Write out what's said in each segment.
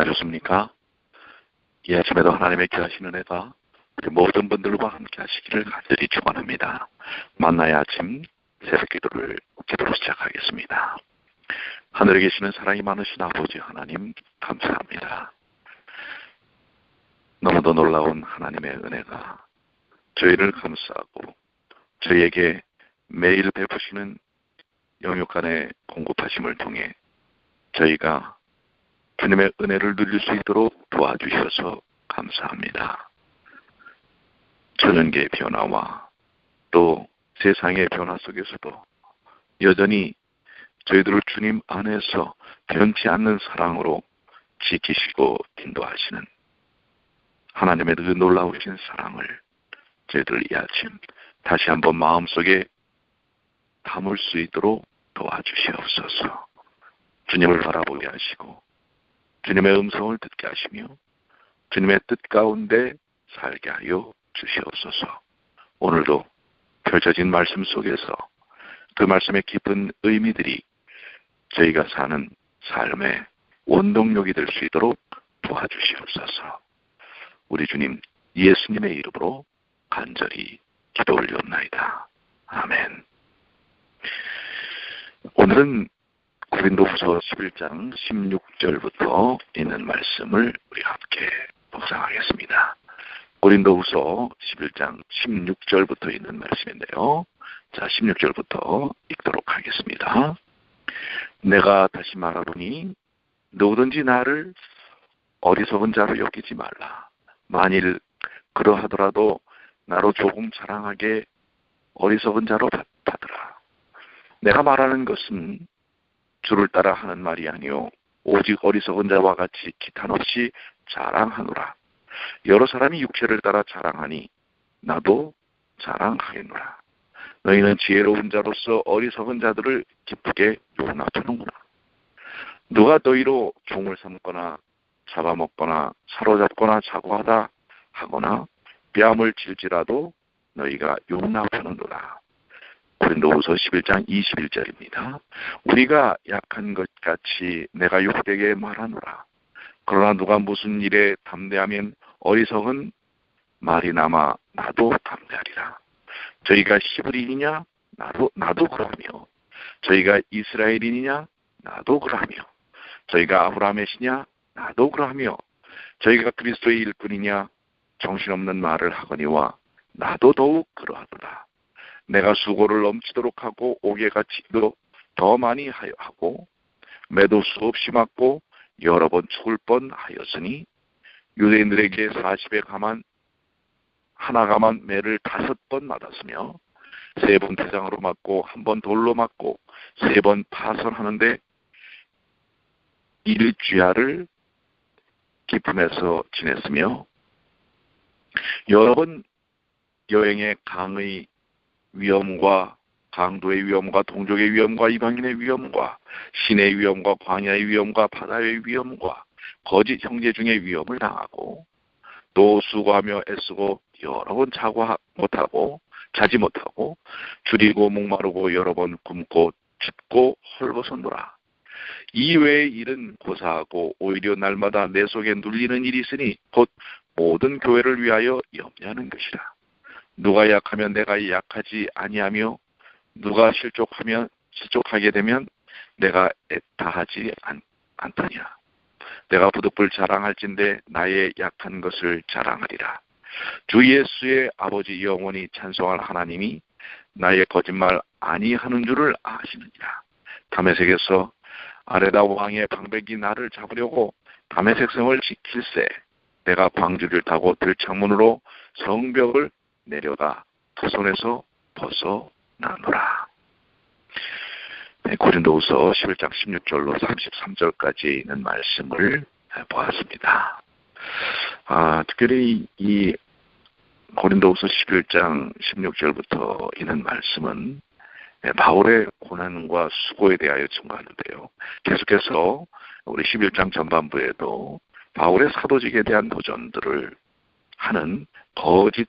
안녕하셨습니까? 이 아침에도 하나님의 귀하신 은혜가 우리 모든 분들과 함께 하시기를 간절히 축원합니다. 만나의 아침 새벽 기도로 시작하겠습니다. 하늘에 계시는 사랑이 많으신 아버지 하나님 감사합니다. 너무도 놀라운 하나님의 은혜가 저희를 감싸고 저희에게 매일 베푸시는 영육간의 공급하심을 통해 저희가 주님의 은혜를 누릴 수 있도록 도와주셔서 감사합니다. 전연계의 변화와 또 세상의 변화 속에서도 여전히 저희들을 주님 안에서 변치 않는 사랑으로 지키시고 인도하시는 하나님의 그 놀라우신 사랑을 저희들 이 아침 다시 한번 마음속에 담을 수 있도록 도와주시옵소서. 주님을 바라보게 하시고 주님의 음성을 듣게 하시며 주님의 뜻 가운데 살게 하여 주시옵소서. 오늘도 펼쳐진 말씀 속에서 그 말씀의 깊은 의미들이 저희가 사는 삶의 원동력이 될 수 있도록 도와주시옵소서. 우리 주님 예수님의 이름으로 간절히 기도 올리옵나이다. 아멘. 오늘은 고린도후서 11장 16절부터 있는 말씀을 우리 함께 묵상하겠습니다. 고린도후서 11장 16절부터 있는 말씀인데요. 자, 16절부터 읽도록 하겠습니다. 내가 다시 말하노니 누구든지 나를 어리석은 자로 여기지 말라. 만일 그러하더라도 나로 조금 자랑하게 어리석은 자로 받으라. 내가 말하는 것은 주를 따라 하는 말이 아니요 오직 어리석은 자와 같이 기탄 없이 자랑하노라. 여러 사람이 육체를 따라 자랑하니 나도 자랑하겠노라. 너희는 지혜로운 자로서 어리석은 자들을 기쁘게 용납하는구나. 누가 너희로 종을 삼거나 잡아먹거나 사로잡거나 자고하다 하거나 뺨을 칠지라도 너희가 용납하는구나. 고린도후서 11장 21절입니다. 우리가 약한 것 같이 내가 욕되게 말하노라. 그러나 누가 무슨 일에 담대하면 어리석은 말이나마 나도 담대하리라. 저희가 히브리인이냐 나도 그러하며 저희가 이스라엘인이냐 나도 그러하며 저희가 아브라함의 시냐 나도 그러하며 저희가 그리스도의 일꾼이냐 정신없는 말을 하거니와 나도 더욱 그러하도다. 내가 수고를 넘치도록 하고 옥에같이도 더 많이 하고 매도 수없이 맞고 여러 번 죽을 뻔하였으니 유대인들에게 40에 가만 하나 가만 매를 5번 맞았으며 3번 대장으로 맞고 1번 돌로 맞고 3번 파선하는데 일주야를 기품에서 지냈으며 여러 번 여행의 강의 위험과 강도의 위험과 동족의 위험과 이방인의 위험과 신의 위험과 광야의 위험과 바다의 위험과 거짓 형제 중의 위험을 당하고 또 수고하며 애쓰고 여러 번 자지 못하고 줄이고 목마르고 여러 번 굶고 춥고 헐벗었노라. 이외의 일은 고사하고 오히려 날마다 내 속에 눌리는 일이 있으니 곧 모든 교회를 위하여 염려하는 것이라. 누가 약하면 내가 약하지 아니하며 누가 실족하게 되면 내가 애타하지 않더냐. 내가 부득불 자랑할진대 나의 약한 것을 자랑하리라. 주 예수의 아버지 영원히 찬송할 하나님이 나의 거짓말 아니하는 줄을 아시느니라. 다메섹에서 아레다 왕의 방백이 나를 잡으려고 다메섹 성을 지킬세. 내가 광주를 타고 들창문으로 성벽을 내려가 그 손에서 벗어나노라. 네, 고린도후서 11장 16절로 33절까지 있는 말씀을 보았습니다. 특별히 이 고린도후서 11장 16절부터 있는 말씀은 바울의 고난과 수고에 대하여 증거하는데요. 계속해서 우리 11장 전반부에도 바울의 사도직에 대한 도전들을 하는 거짓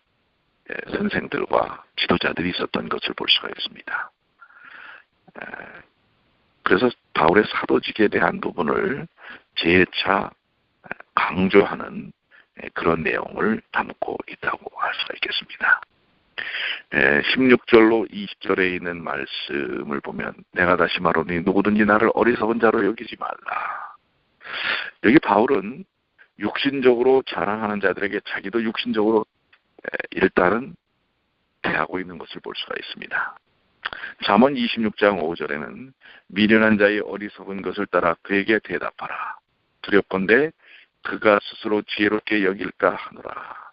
선생들과 지도자들이 있었던 것을 볼 수가 있습니다. 그래서 바울의 사도직에 대한 부분을 재차 강조하는 그런 내용을 담고 있다고 할 수가 있겠습니다. 16절로 20절에 있는 말씀을 보면 내가 다시 말하노니 누구든지 나를 어리석은 자로 여기지 말라. 여기 바울은 육신적으로 자랑하는 자들에게 자기도 육신적으로 일단은 대하고 있는 것을 볼 수가 있습니다. 잠언 26장 5절에는 미련한 자의 어리석은 것을 따라 그에게 대답하라. 두렵건대 그가 스스로 지혜롭게 여길까 하노라.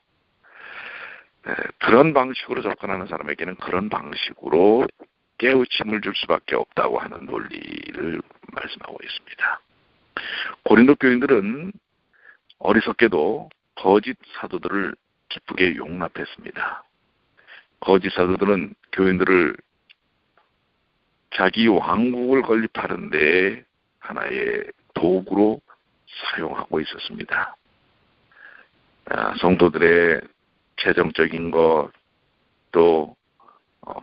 그런 방식으로 접근하는 사람에게는 그런 방식으로 깨우침을 줄 수밖에 없다고 하는 논리를 말씀하고 있습니다. 고린도 교인들은 어리석게도 거짓 사도들을 기쁘게 용납했습니다. 거짓 사도들은 교인들을 자기 왕국을 건립하는 데 하나의 도구로 사용하고 있었습니다. 성도들의 재정적인 것, 또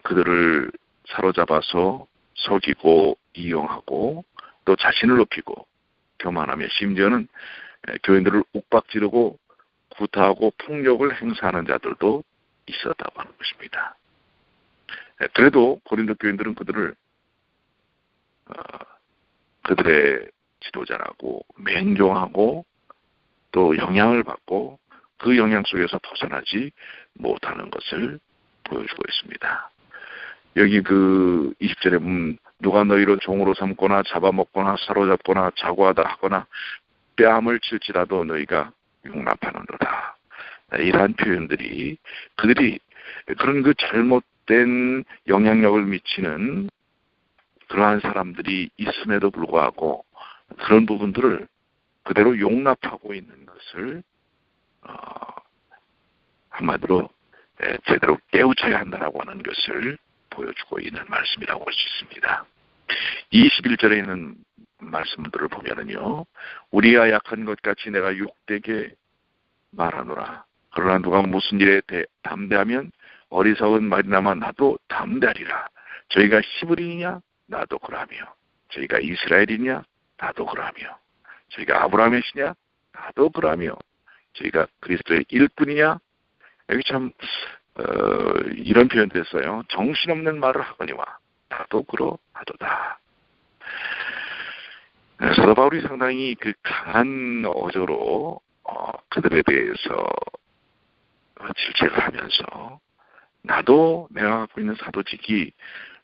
그들을 사로잡아서 속이고 이용하고 또 자신을 높이고 교만하며 심지어는 교인들을 욱박지르고 구타하고 폭력을 행사하는 자들도 있었다고 하는 것입니다. 그래도 고린도 교인들은 그들의 지도자라고 맹종하고 또 영향을 받고 그 영향 속에서 벗어나지 못하는 것을 보여주고 있습니다. 여기 20절에 보면 누가 너희로 종으로 삼거나 잡아먹거나 사로잡거나 자고하다 하거나 뺨을 칠지라도 너희가 용납하는도다. 이러한 표현들이 그들이 그런 잘못된 영향력을 미치는 그러한 사람들이 있음에도 불구하고 그런 부분들을 그대로 용납하고 있는 것을 한마디로 제대로 깨우쳐야 한다라고 하는 것을 보여주고 있는 말씀이라고 할 수 있습니다. 21절에 있는 말씀들을 보면은요, 우리가 약한 것 같이 내가 욕되게 말하노라. 그러나 누가 무슨 일에 담대하면 어리석은 말이나마 나도 담대하리라. 저희가 히브리냐 나도 그러하며, 저희가 이스라엘이냐 나도 그러하며, 저희가 아브라함의 시냐 나도 그러하며, 저희가 그리스도의 일꾼이냐. 여기 참 이런 표현도 했어요. 정신없는 말을 하거니와 나도 그러하도다. 사도 바울이 상당히 강한 어조로 그들에 대해서 질책을 하면서 나도 내가 갖고 있는 사도직이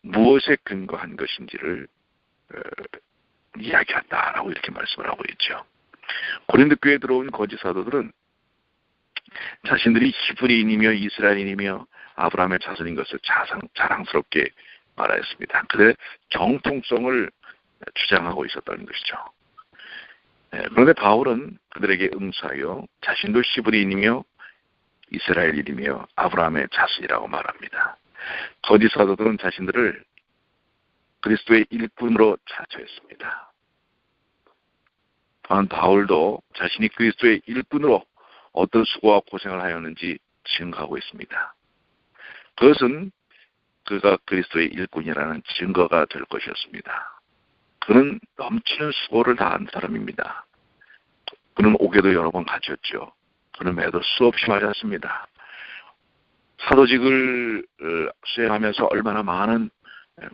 무엇에 근거한 것인지를 이야기한다라고 이렇게 말씀을 하고 있죠. 고린도 교회에 들어온 거짓 사도들은 자신들이 히브리인이며 이스라엘인이며 아브라함의 자손인 것을 자랑스럽게 말하였습니다. 그들의 정통성을 주장하고 있었다는 것이죠. 그런데 바울은 그들에게 응수하여 자신도 히브리인이며 이스라엘인이며 아브라함의 자손이라고 말합니다. 거짓 사도들은 자신들을 그리스도의 일꾼으로 자처했습니다. 또한 바울도 자신이 그리스도의 일꾼으로 어떤 수고와 고생을 하였는지 증거하고 있습니다. 그것은 그가 그리스도의 일꾼이라는 증거가 될 것이었습니다. 그는 넘치는 수고를 다한 사람입니다. 그는 옥에도 여러 번 갇혔죠. 그는 매도 수없이 맞았습니다. 사도직을 수행하면서 얼마나 많은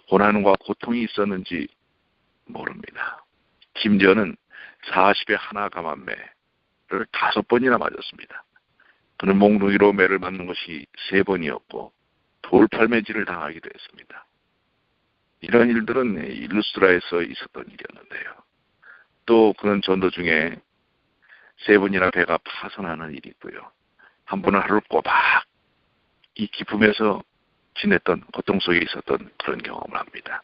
고난과 고통이 있었는지 모릅니다. 심지어는 40에 하나 감한매를 5번이나 맞았습니다. 그는 몽둥이로 매를 맞는 것이 3번이었고 돌팔매질을 당하기도 했습니다. 이런 일들은 일루스트라에서 있었던 일이었는데요. 또 그는 전도 중에 3번이나 배가 파손하는 일이 있고요. 한 번은 하루를 꼬박 이 기쁨에서 지냈던 고통 속에 있었던 그런 경험을 합니다.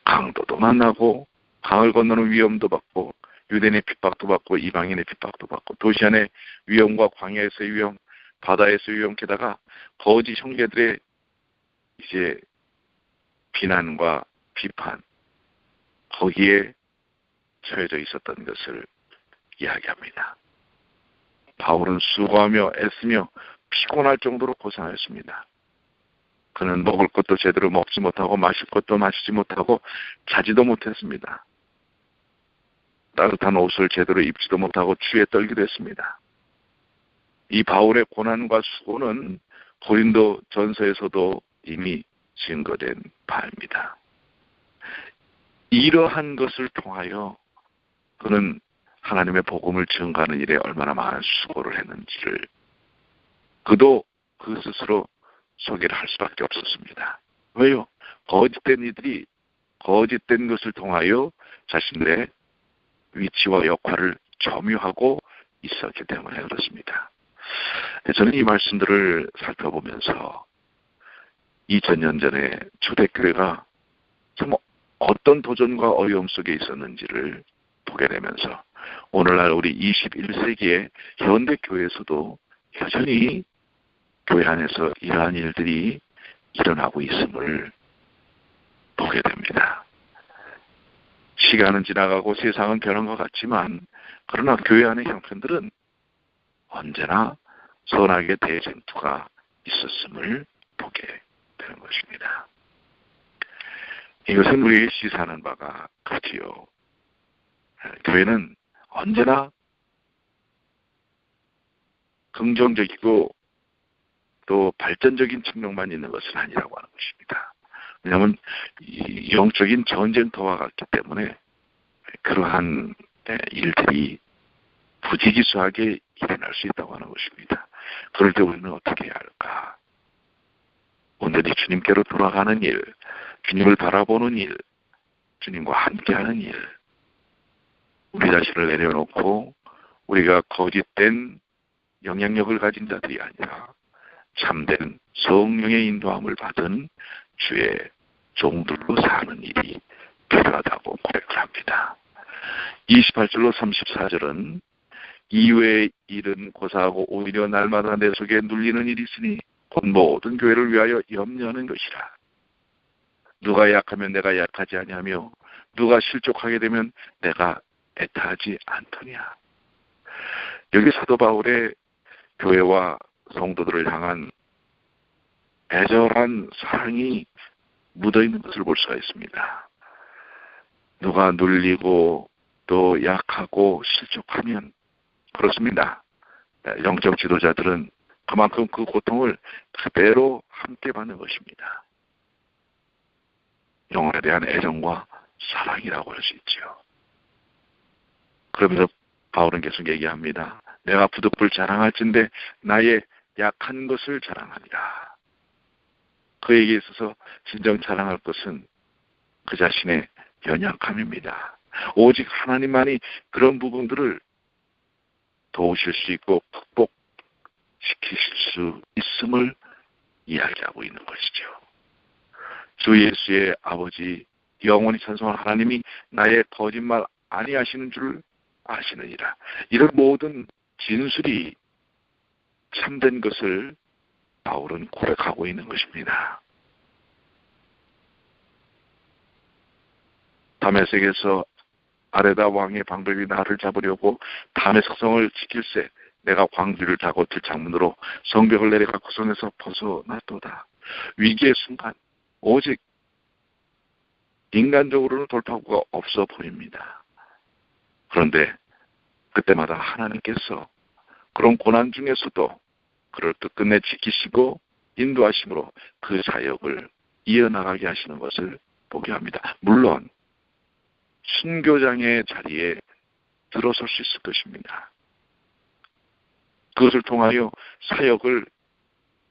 강도도 만나고 강을 건너는 위험도 받고 유대인의 핍박도 받고 이방인의 핍박도 받고 도시 안의 위험과 광야에서의 위험, 바다에서의 위험, 게다가 거짓 형제들의 이제 비난과 비판, 거기에 처해져 있었던 것을 이야기합니다. 바울은 수고하며 애쓰며 피곤할 정도로 고생하였습니다. 그는 먹을 것도 제대로 먹지 못하고 마실 것도 마시지 못하고 자지도 못했습니다. 따뜻한 옷을 제대로 입지도 못하고 추위에 떨기도 했습니다. 이 바울의 고난과 수고는 고린도 전서에서도 이미 증거된 바입니다. 이러한 것을 통하여 그는 하나님의 복음을 증거하는 일에 얼마나 많은 수고를 했는지를 그도 그 스스로 소개를 할 수밖에 없었습니다. 왜요? 거짓된 이들이 거짓된 것을 통하여 자신들의 위치와 역할을 점유하고 있었기 때문에 그렇습니다. 저는 이 말씀들을 살펴보면서 2000년 전에 초대교회가 참 어떤 도전과 어려움 속에 있었는지를 보게 되면서 오늘날 우리 21세기의 현대교회에서도 여전히 교회 안에서 이러한 일들이 일어나고 있음을 보게 됩니다. 시간은 지나가고 세상은 변한 것 같지만 그러나 교회 안의 형편들은 언제나 선악의 대쟁투가 있었음을 보게 되는 것입니다. 이것은 우리에게 시사하는 바가 크지요. 교회는 언제나 긍정적이고 또 발전적인 측면만 있는 것은 아니라고 하는 것입니다. 왜냐하면 이 영적인 전쟁터와 같기 때문에 그러한 일들이 부지기수하게 일어날 수 있다고 하는 것입니다. 그럴 때 우리는 어떻게 해야 할까? 오늘이 주님께로 돌아가는 일, 주님을 바라보는 일, 주님과 함께하는 일, 우리 자신을 내려놓고 우리가 거짓된 영향력을 가진 자들이 아니라 참된 성령의 인도함을 받은 주의 종들로 사는 일이 필요하다고 고백을 합니다. 28절로 34절은 이외의 일은 고사하고 오히려 날마다 내 속에 눌리는 일이 있으니 곧 모든 교회를 위하여 염려하는 것이라. 누가 약하면 내가 약하지 아니하며 누가 실족하게 되면 내가 애타하지 않더냐. 여기 사도 바울의 교회와 성도들을 향한 애절한 사랑이 묻어있는 것을 볼 수가 있습니다. 누가 눌리고 또 약하고 실족하면 그렇습니다. 영적 지도자들은 그만큼 그 고통을 그대로 함께 받는 것입니다. 영혼에 대한 애정과 사랑이라고 할 수 있지요. 그러면서 바울은 계속 얘기합니다. 내가 부득불 자랑할진대 나의 약한 것을 자랑하리라. 그에게 있어서 진정 자랑할 것은 그 자신의 연약함입니다. 오직 하나님만이 그런 부분들을 도우실 수 있고 극복시키실 수 있음을 이야기하고 있는 것이죠. 주 예수의 아버지 영원히 찬송한 하나님이 나의 거짓말 아니하시는 줄 아시느니라. 이런 모든 진술이 참된 것을 바울은 고백하고 있는 것입니다. 다메섹에서 아레다 왕의 방백이 나를 잡으려고 다메섹 성을 지킬세 내가 광주를 타고 들창문으로 성벽을 내려가 그 손에서 벗어났도다. 위기의 순간 오직 인간적으로는 돌파구가 없어 보입니다. 그런데 그때마다 하나님께서 그런 고난 중에서도 그를 끝끝내 지키시고 인도하심으로 그 사역을 이어나가게 하시는 것을 보게 합니다. 물론 순교장의 자리에 들어설 수 있을 것입니다. 그것을 통하여 사역을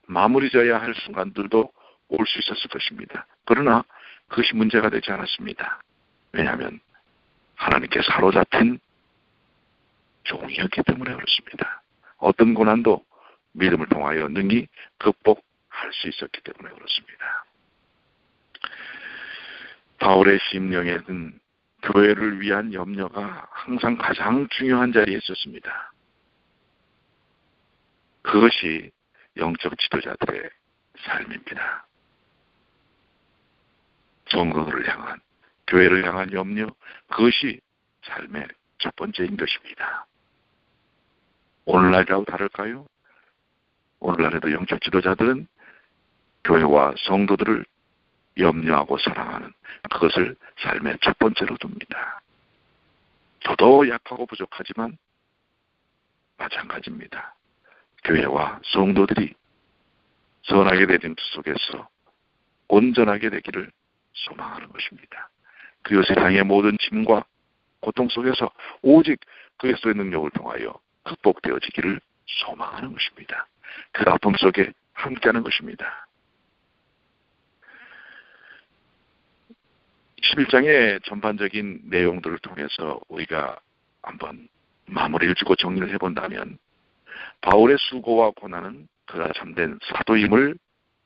마무리 져야 할 순간들도 올 수 있었을 것입니다. 그러나 그것이 문제가 되지 않았습니다. 왜냐하면 하나님께 사로잡힌 종이었기 때문에 그렇습니다. 어떤 고난도 믿음을 통하여 능히 극복할 수 있었기 때문에 그렇습니다. 바울의 심령에는 교회를 위한 염려가 항상 가장 중요한 자리에 있었습니다. 그것이 영적 지도자들의 삶입니다. 성도들을 향한, 교회를 향한 염려, 그것이 삶의 첫 번째인 것입니다. 오늘날이라고 다를까요? 오늘날에도 영적 지도자들은 교회와 성도들을 염려하고 사랑하는 그것을 삶의 첫 번째로 둡니다. 더더 약하고 부족하지만 마찬가지입니다. 교회와 성도들이 선하게 되는 속에서 온전하게 되기를 소망하는 것입니다. 그리고 세상의 모든 짐과 고통 속에서 오직 그리스도의 능력을 통하여 극복되어지기를 소망하는 것입니다. 그 아픔 속에 함께하는 것입니다. 11장의 전반적인 내용들을 통해서 우리가 한번 마무리를 주고 정리를 해본다면 바울의 수고와 고난은 그가 참된 사도임을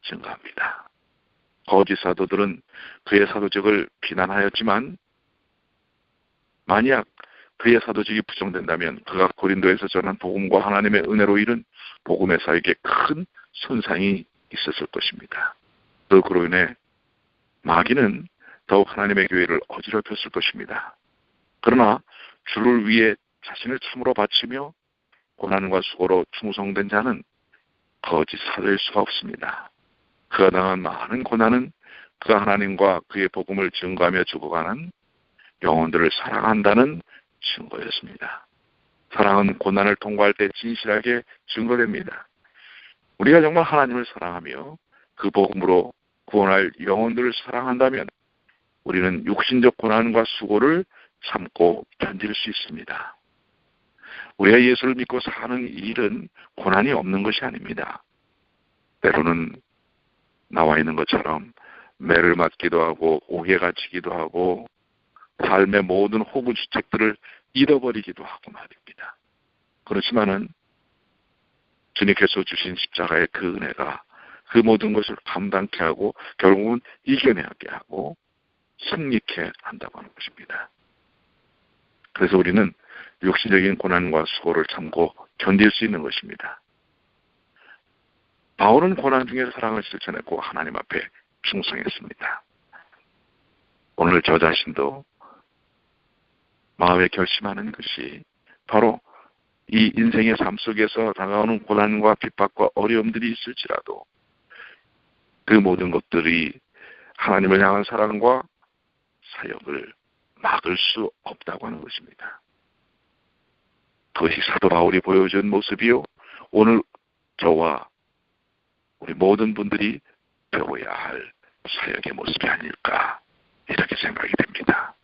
증거합니다. 거짓 사도들은 그의 사도직을 비난하였지만 만약 그의 사도직이 부정된다면 그가 고린도에서 전한 복음과 하나님의 은혜로 이룬 복음의 사역에 큰 손상이 있었을 것입니다. 그로 인해 마귀는 더욱 하나님의 교회를 어지럽혔을 것입니다. 그러나 주를 위해 자신을 참으로 바치며 고난과 수고로 충성된 자는 거짓 사도일 수가 없습니다. 그가 당한 많은 고난은 그가 하나님과 그의 복음을 증거하며 죽어가는 영혼들을 사랑한다는 증거였습니다. 사랑은 고난을 통과할 때 진실하게 증거됩니다. 우리가 정말 하나님을 사랑하며 그 복음으로 구원할 영혼들을 사랑한다면 우리는 육신적 고난과 수고를 참고 견딜 수 있습니다. 우리가 예수를 믿고 사는 일은 고난이 없는 것이 아닙니다. 때로는 나와 있는 것처럼 매를 맞기도 하고 옥에 갇히기도 하고 삶의 모든 호구주책들을 잃어버리기도 하고 말입니다. 그렇지만은 주님께서 주신 십자가의 그 은혜가 그 모든 것을 감당케 하고 결국은 이겨내게 하고 승리케 한다고 하는 것입니다. 그래서 우리는 육신적인 고난과 수고를 참고 견딜 수 있는 것입니다. 바울은 고난 중에 사랑을 실천했고 하나님 앞에 충성했습니다. 오늘 저 자신도 마음에 결심하는 것이 바로 이 인생의 삶 속에서 다가오는 고난과 핍박과 어려움들이 있을지라도 그 모든 것들이 하나님을 향한 사랑과 사역을 막을 수 없다고 하는 것입니다. 그것이 사도 바울이 보여준 모습이요 오늘 저와 우리 모든 분들이 배워야 할 사역의 모습이 아닐까 이렇게 생각이 됩니다.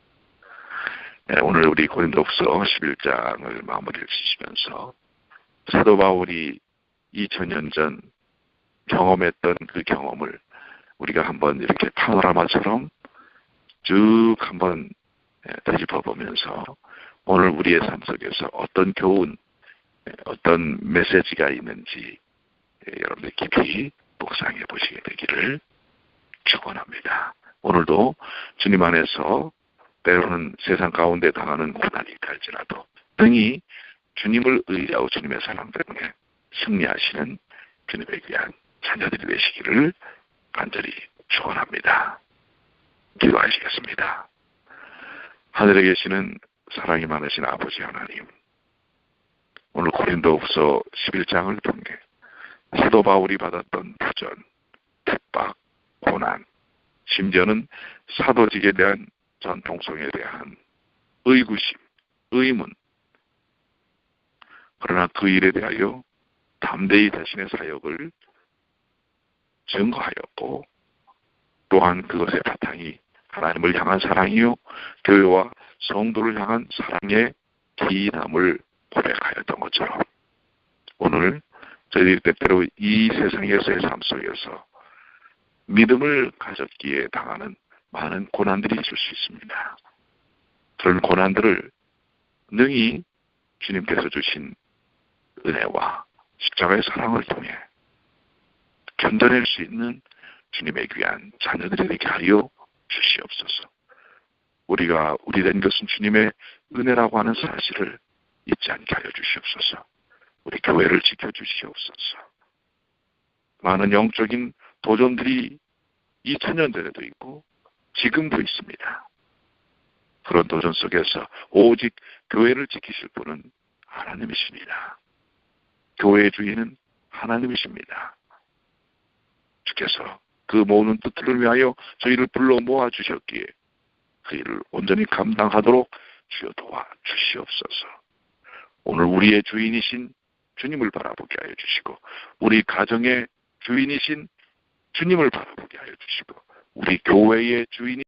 네, 오늘 우리 고린도후서 11장을 마무리를 지시면서 사도 바울이 2000년 전 경험했던 그 경험을 우리가 한번 이렇게 파노라마처럼 쭉 한번 되짚어보면서 오늘 우리의 삶 속에서 어떤 교훈, 어떤 메시지가 있는지 여러분들 깊이 묵상해 보시게 되기를 축원합니다. 오늘도 주님 안에서 때로는 세상 가운데 당하는 고난이 있다 할지라도 등이 주님을 의지하고 주님의 사랑 때문에 승리하시는 주님의 귀한 자녀들이 되시기를 간절히 축원합니다. 기도하시겠습니다. 하늘에 계시는 사랑이 많으신 아버지 하나님, 오늘 고린도후서 11장을 통해 사도 바울이 받았던 부전, 핍박, 고난, 심지어는 사도직에 대한 전통성에 대한 의구심, 의문, 그러나 그 일에 대하여 담대히 자신의 사역을 증거하였고 또한 그것의 바탕이 하나님을 향한 사랑이요 교회와 성도를 향한 사랑의 기인함을 고백하였던 것처럼 오늘 저희들이 때때로 이 세상에서의 삶 속에서 믿음을 가졌기에 당하는 많은 고난들이 있을 수 있습니다. 그런 고난들을 능히 주님께서 주신 은혜와 십자가의 사랑을 통해 견뎌낼 수 있는 주님의 귀한 자녀들이 되게 하여 주시옵소서. 우리가 우리 된 것은 주님의 은혜라고 하는 사실을 잊지 않게 하여 주시옵소서. 우리 교회를 지켜주시옵소서. 많은 영적인 도전들이 2000년 전에도 있고 지금도 있습니다. 그런 도전 속에서 오직 교회를 지키실 분은 하나님이십니다. 교회의 주인은 하나님이십니다. 주께서 그 모든 뜻들을 위하여 저희를 불러 모아주셨기에 그 일을 온전히 감당하도록 주여 도와주시옵소서. 오늘 우리의 주인이신 주님을 바라보게 하여 주시고, 우리 가정의 주인이신 주님을 바라보게 하여 주시고, 우리 교회의 주인이